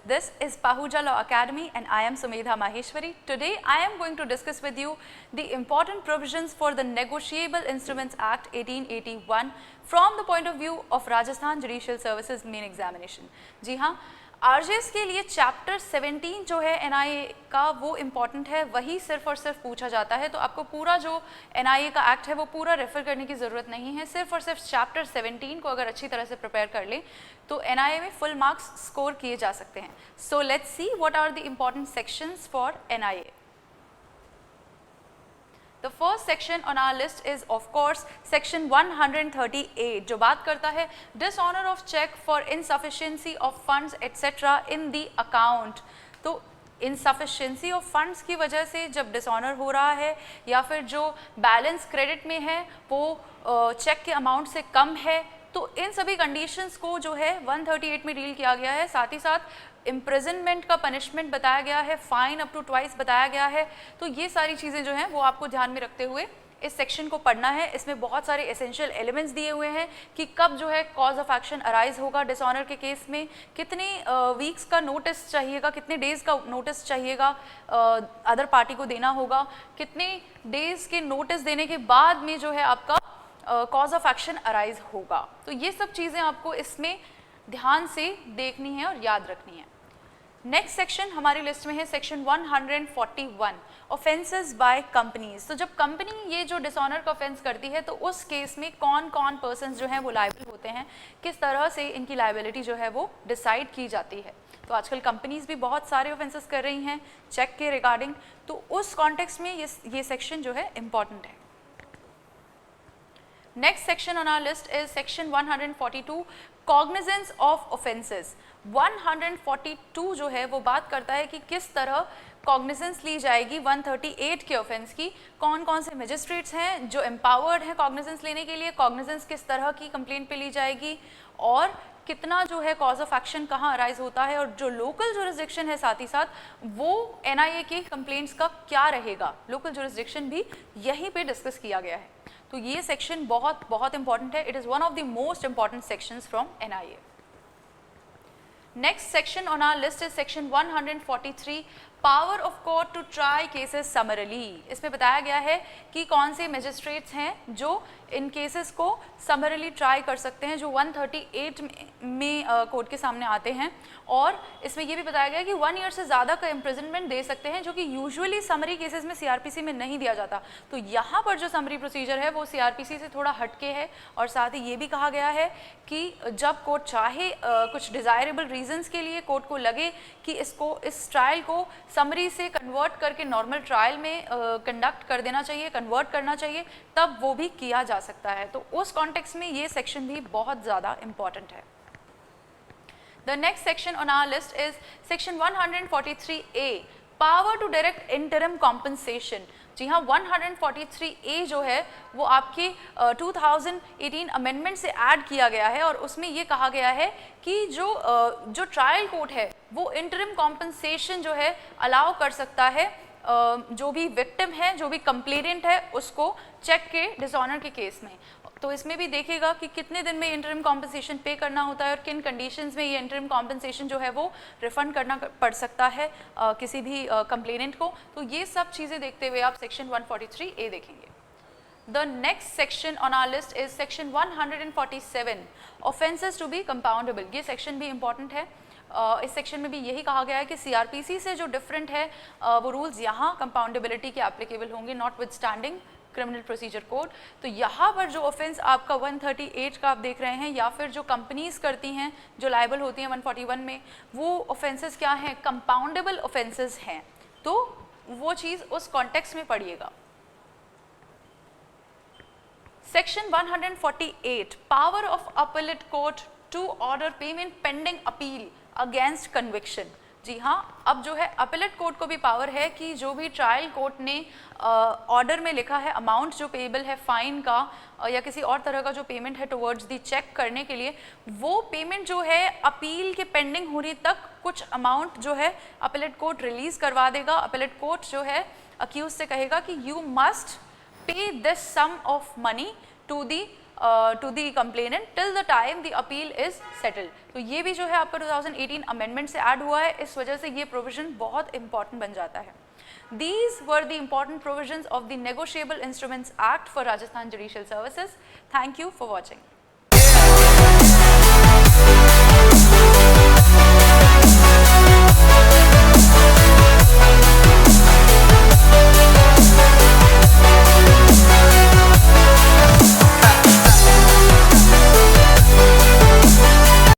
This is Pahuja Law Academy and I am Sumedha Maheshwari. Today I am going to discuss with you the important provisions for the Negotiable Instruments Act 1881 from the point of view of Rajasthan Judicial Services main examination. जी हाँ, RJS के लिए chapter 17 जो है NIA का वो important है, वही सिर्फ और सिर्फ पूछा जाता है। तो आपको पूरा जो एनआईए का एक्ट है वो पूरा रेफर करने की ज़रूरत नहीं है, सिर्फ और सिर्फ चैप्टर 17 को अगर अच्छी तरह से प्रिपेयर कर लें तो एनआईए में फुल मार्क्स स्कोर किए जा सकते हैं। So let's see what are the important sections for NIA. The first section on our list is of course section 138 जो बात करता है dishonor of check for insufficiency of funds etc. in the account। तो insufficiency of funds की वजह से जब dishonor हो रहा है या फिर जो बैलेंस क्रेडिट में है वो चेक के अमाउंट से कम है, तो इन सभी कंडीशंस को जो है 138 में डील किया गया है। साथ ही साथ इम्प्रिजनमेंट का पनिशमेंट बताया गया है, फाइन अप टू ट्वाइस बताया गया है। तो ये सारी चीज़ें जो हैं वो आपको ध्यान में रखते हुए इस सेक्शन को पढ़ना है। इसमें बहुत सारे एसेंशियल एलिमेंट्स दिए हुए हैं कि कब जो है कॉज ऑफ एक्शन अराइज होगा डिसऑनर के केस में, कितने वीक्स का नोटिस चाहिएगा, कितने डेज का नोटिस चाहिएगा अदर पार्टी को देना होगा, कितने डेज के नोटिस देने के बाद में जो है आपका कॉज ऑफ एक्शन अराइज होगा। तो ये सब चीज़ें आपको इसमें ध्यान से देखनी है और याद रखनी है। नेक्स्ट सेक्शन हमारी लिस्ट में है सेक्शन 141 ऑफेंसेस बाय कंपनीज। तो जब कंपनी ये जो डिसऑनर का ऑफेंस करती है तो उस केस में कौन कौन पर्सन्स जो हैं वो लायबल होते हैं, किस तरह से इनकी लायबिलिटी जो है वो डिसाइड की जाती है। तो आजकल कंपनीज भी बहुत सारे ऑफेंसेस कर रही हैं चेक के रिगार्डिंग, तो उस कॉन्टेक्स्ट में ये सेक्शन जो है इम्पॉर्टेंट है। Next section on our list is section 142 cognizance of offences। 142 जो है वो बात करता है कि किस तरह कॉग्निजेंस ली जाएगी 138 के ऑफेंस की, कौन कौन से मजिस्ट्रेट्स हैं जो एम्पावर्ड हैं कॉग्निजेंस लेने के लिए, कॉग्निजेंस किस तरह की कंप्लेंट पे ली जाएगी और कितना जो है कॉज ऑफ एक्शन कहाँ अराइज होता है, और जो लोकल जुरिस्डिक्शन है साथ ही साथ वो एनआईए के कंप्लेंट्स का क्या रहेगा, लोकल जुरिस्डिक्शन भी यहीं पे डिस्कस किया गया है। तो ये सेक्शन बहुत बहुत इंपॉर्टेंट है। It is one of the most important sections from NIA. Next section on our list is section 143 power of court to try cases summarily. इसमें बताया गया है कि कौन से मजिस्ट्रेट्स हैं जो इन केसेस को समरली ट्राई कर सकते हैं, जो 138 में कोर्ट के सामने आते हैं। और इसमें यह भी बताया गया कि 1 ईयर से ज़्यादा का इम्प्रिजनमेंट दे सकते हैं, जो कि यूजुअली समरी केसेस में सीआरपीसी में नहीं दिया जाता। तो यहाँ पर जो समरी प्रोसीजर है वो सीआरपीसी से थोड़ा हटके है। और साथ ही ये भी कहा गया है कि जब कोर्ट चाहे कुछ डिज़ायरेबल रीजंस के लिए कोर्ट को लगे कि इस ट्रायल को समरी से कन्वर्ट करके नॉर्मल ट्रायल में कंडक्ट कर देना चाहिए, कन्वर्ट करना चाहिए, तब वो भी किया जा सकता है। तो उस कॉन्टेक्स्ट में ये सेक्शन भी बहुत ज़्यादा इम्पॉर्टेंट है। The next section on our list is section 143A power to direct interim compensation। जी हाँ, 143A जो है वो आपके 2018 अमेंडमेंट से ऐड किया गया है और उसमें ये कहा गया है कि जो ट्रायल कोर्ट है वो इंटरिम कॉम्पनसेशन जो है अलाउ कर सकता है जो भी विक्टिम है, जो भी कंप्लेनेंट है, उसको चेक के डिसऑनर के केस में। तो इसमें भी देखेगा कि कितने दिन में इंटरिम कॉम्पनसेशन पे करना होता है और किन कंडीशंस में ये इंटरिम कॉम्पनसेशन जो है वो रिफंड करना पड़ सकता है किसी भी कंप्लेनेंट को। तो ये सब चीज़ें देखते हुए आप सेक्शन 143A देखेंगे। The next section on our list is section 147 offences to be compoundable। ये सेक्शन भी इम्पॉर्टेंट है। इस सेक्शन में भी यही कहा गया है कि सीआरपीसी से जो डिफरेंट है वो रूल्स यहाँ कंपाउंडेबिलिटी के एप्लीकेबल होंगे, not with standing criminal procedure code. तो यहाँ पर जो ऑफेंस आपका 138 का आप देख रहे हैं या फिर जो कंपनीज करती हैं जो लायबल होती हैं 141 में, वो ऑफेंसेस क्या हैं, कंपाउंडेबल ऑफेंसेस हैं। तो वो चीज़ उस कॉन्टेक्स्ट में पढ़िएगा। Section 148 power of appellate court to order payment pending appeal against conviction. जी हाँ, अब जो है अपीलेट कोर्ट को भी पावर है कि जो भी ट्रायल कोर्ट ने ऑर्डर में लिखा है अमाउंट जो पेएबल है फाइन का या किसी और तरह का जो पेमेंट है टुवर्ड्स दी चेक करने के लिए, वो पेमेंट जो है अपील के पेंडिंग होने तक कुछ अमाउंट जो है अपीलेट कोर्ट रिलीज करवा देगा। अपीलेट कोर्ट जो है अक्यूज से कहेगा कि you must pay this sum of money to the to the complainant till the time the appeal is settled. तो ये भी जो है आपका 2018 अमेंडमेंट से ऐड हुआ है, इस वजह से ये प्रोविजन बहुत इंपॉर्टेंट बन जाता है। These were the important provisions of the Negotiable Instruments Act for Rajasthan Judicial Services. Thank you for watching.